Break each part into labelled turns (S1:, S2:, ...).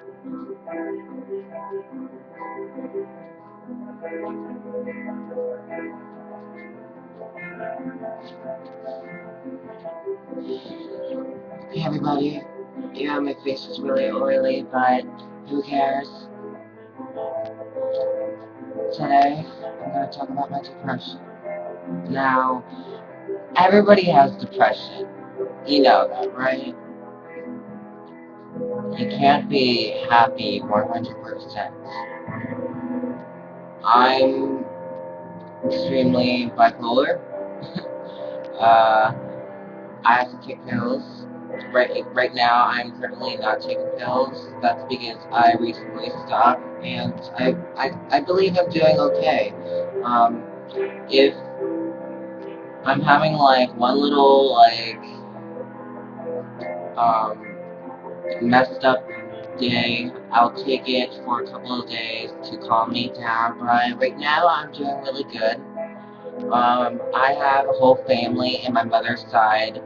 S1: Hey everybody. Yeah, my face is really oily, but who cares? Today, I'm gonna talk about my depression. Now, everybody has depression. You know that, right? You can't be happy 100%. I'm extremely bipolar. uh, I have to take pills. Right now, I'm currently not taking pills. That's because I recently stopped, and I believe I'm doing okay. If I'm having like one little um, messed up day, I'll take it for a couple of days to calm me down. But right now, I'm doing really good. I have a whole family in my mother's side.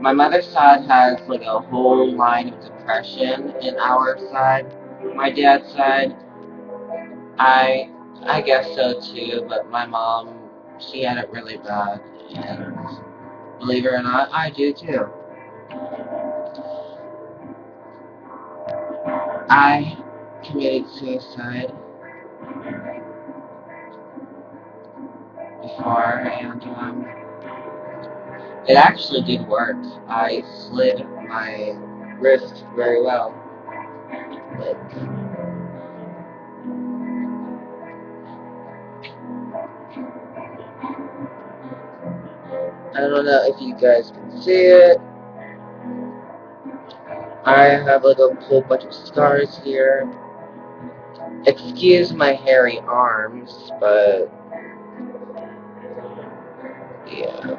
S1: My mother's side has like a whole line of depression in our side. My dad's side, I I guess so too, but my mom, she had it really bad, and believe it or not, I do too. I committed suicide before, and it actually did work. I slid my wrist very well. Like, I don't know if you guys can see it. I have like a whole bunch of scars here. Excuse my hairy arms, but yeah,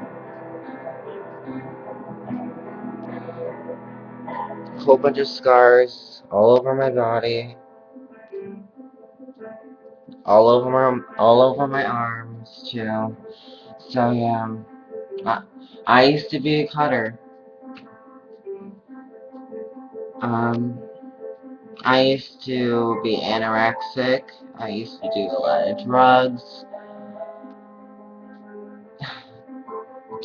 S1: a whole bunch of scars all over my body, all over my arms too. So yeah, I, I used to be a cutter. Um, I used to be anorexic. I used to do a lot of drugs.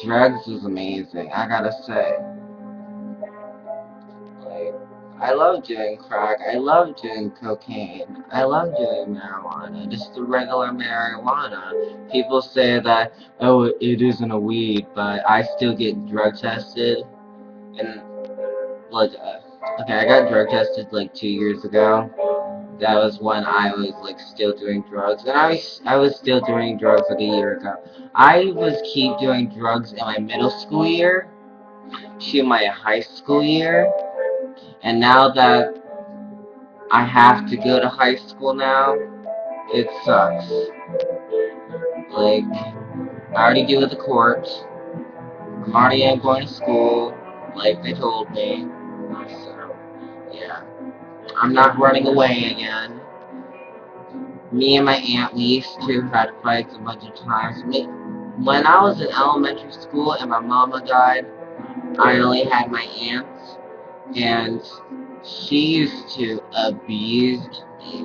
S1: Drugs was amazing, I gotta say. Like, I love doing crack. I love doing cocaine. I love doing marijuana. Just the regular marijuana. People say that, oh, it isn't a weed, but I still get drug tested. And, like, okay, I got drug tested like 2 years ago. That was when I was like still doing drugs, and I was still doing drugs like a year ago. I was keep doing drugs in my middle school year to my high school year, and now that I have to go to high school now, it sucks. Like, I already deal with the court. I'm already going to school, like they told me. So, yeah. I'm not running away again. Me and my aunt, we used to had fights a bunch of times. When I was in elementary school and my mama died, I only had my aunt, and she used to abuse me.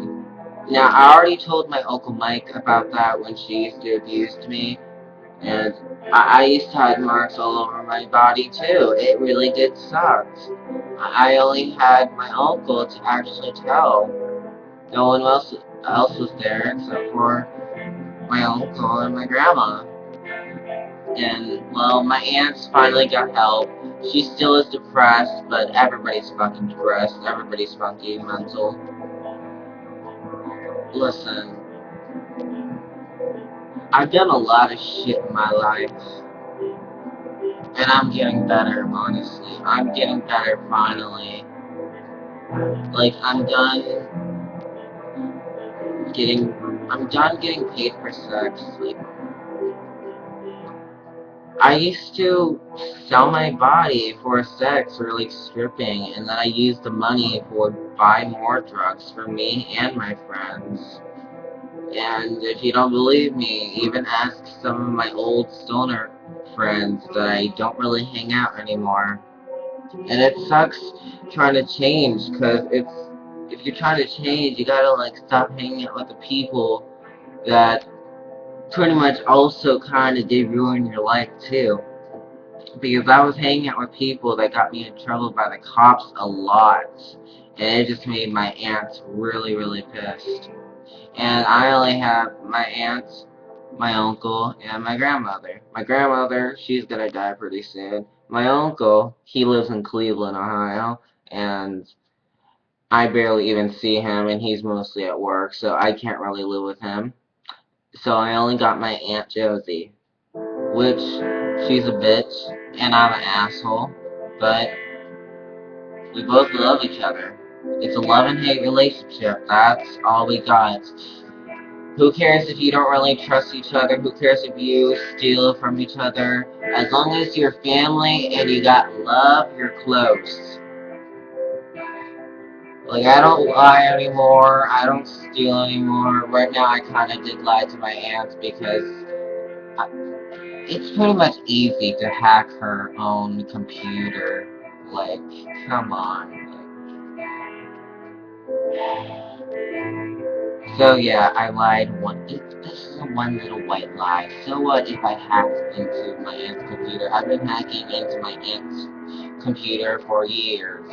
S1: Now, I already told my Uncle Mike about that when she used to abuse me, and I used to have marks all over my body too. It really did suck. I only had my uncle to actually tell. No one else was there except for my uncle and my grandma. And, well, my aunt's finally got help. She still is depressed, but everybody's fucking depressed. Everybody's fucking mental. Listen, I've done a lot of shit in my life, and I'm getting better, honestly. I'm getting better finally. Like, getting, I'm done getting paid for sex. Like, I used to sell my body for sex or like stripping, and then I used the money for buy more drugs for me and my friends. And if you don't believe me, even ask some of my old stoner friends that I don't really hang out anymore. And it sucks trying to change because if you're trying to change, you gotta like stop hanging out with the people that pretty much also kind of did ruin your life too. Because I was hanging out with people that got me in trouble by the cops a lot, and it just made my aunts really, really pissed. And I only have my aunt, my uncle, and my grandmother. My grandmother, she's gonna die pretty soon. My uncle, he lives in Cleveland, Ohio, and I barely even see him, and he's mostly at work, so I can't really live with him. So I only got my Aunt Josie, which she's a bitch, and I'm an asshole, but we both love each other. It's a love and hate relationship. That's all we got. Who cares if you don't really trust each other? Who cares if you steal from each other? As long as you're family and you got love, you're close. Like, I don't lie anymore. I don't steal anymore. Right now, I kind of did lie to my aunt because it's pretty much easy to hack her own computer. Like, come on. So yeah, I lied one. This is a one little white lie. So what if I hacked into my aunt's computer? I've been hacking into my aunt's computer for years.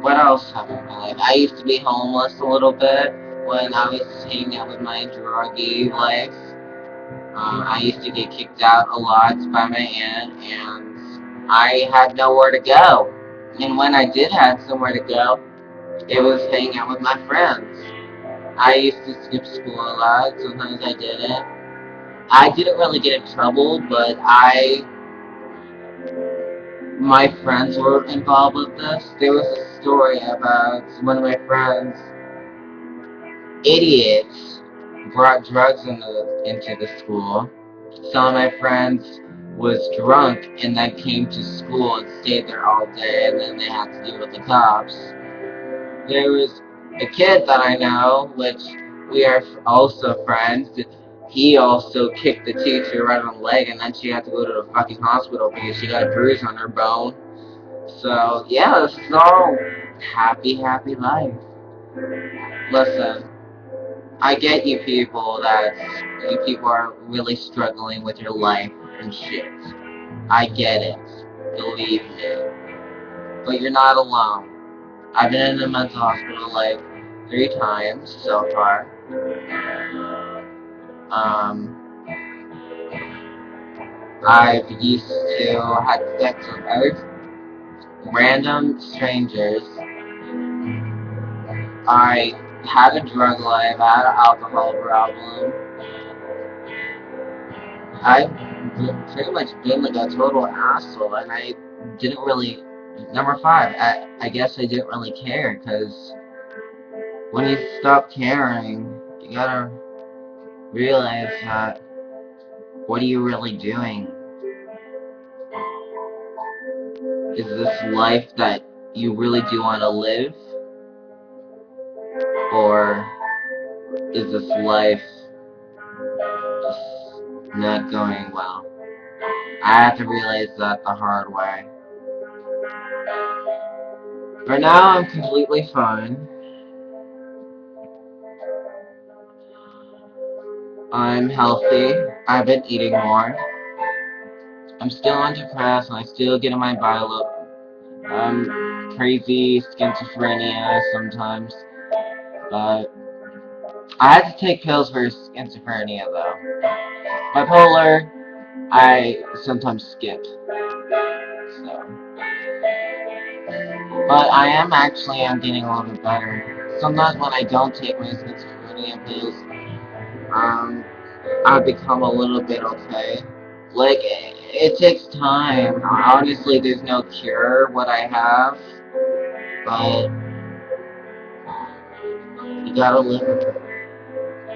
S1: What else happened in my life? I used to be homeless a little bit when I was hanging out with my druggy life. I used to get kicked out a lot by my aunt, and I had nowhere to go. And when I did have somewhere to go, it was hanging out with my friends. I used to skip school a lot. Sometimes I didn't. I didn't really get in trouble, but my friends were involved with this. There was a story about one of my friends, idiots, brought drugs into the school. Some of my friends was drunk and then came to school and stayed there all day, and then they had to deal with the cops. There was a kid that I know, which we are also friends. He also kicked the teacher right on the leg, and then she had to go to the fucking hospital because she got a bruise on her bone. So yeah, this is all happy, happy life. Listen, I get you people that you people are really struggling with your life and shit. I get it. Believe me. But you're not alone. I've been in the mental hospital like 3 times so far. I've used to had sex with random strangers. I had a drug life, I had an alcohol problem. I've pretty much been like a total asshole, and I didn't really. Number 5, I guess I didn't really care, because when you stop caring, you gotta realize that what are you really doing? Is this life that you really do want to live? Or is this life just not going well? I had to realize that the hard way. For now, I'm completely fine. I'm healthy. I've been eating more. I'm still undepressed, and I still get in my bio crazy schizophrenia sometimes. But I had to take pills for schizophrenia though. Bipolar, I sometimes skip. So, but I'm getting a little bit better. Sometimes when I don't take my schizophrenia pills, I become a little bit okay. Like, it takes time. Honestly, there's no cure what I have, but you gotta live with it.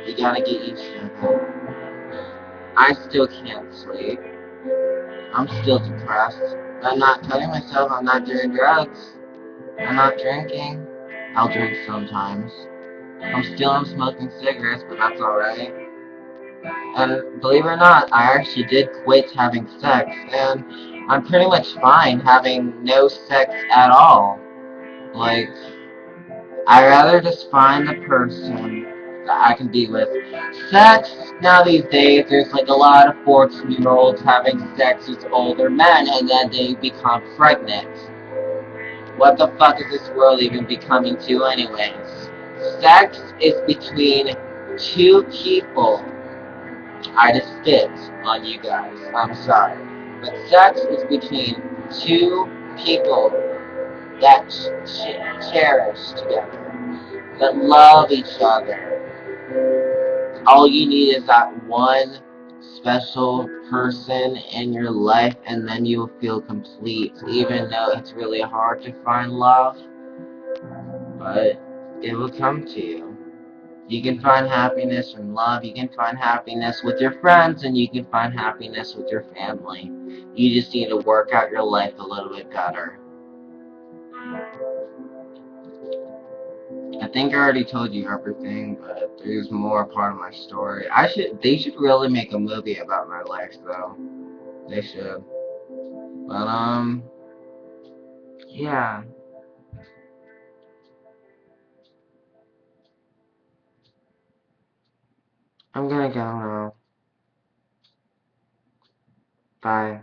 S1: You gotta get used to it. I still can't sleep. I'm still depressed. I'm not telling myself I'm not doing drugs. I'm not drinking. I'll drink sometimes. I'm smoking cigarettes, but that's alright. And believe it or not, I actually did quit having sex, and I'm pretty much fine having no sex at all. Like, I'd rather just find the person that I can be with. Sex, now these days, there's like a lot of 14-year-olds having sex with older men and then they become pregnant. What the fuck is this world even becoming to anyways? Sex is between two people. I just spit on you guys. I'm sorry. But sex is between two people that cherish together, that love each other. All you need is that one special person in your life, and then you'll feel complete, even though it's really hard to find love, but it will come to you. You can find happiness from love, you can find happiness with your friends, and you can find happiness with your family. You just need to work out your life a little bit better. I think I already told you everything, but there's more part of my story. They should really make a movie about my life, though. They should. But, yeah. I'm gonna go now. Bye.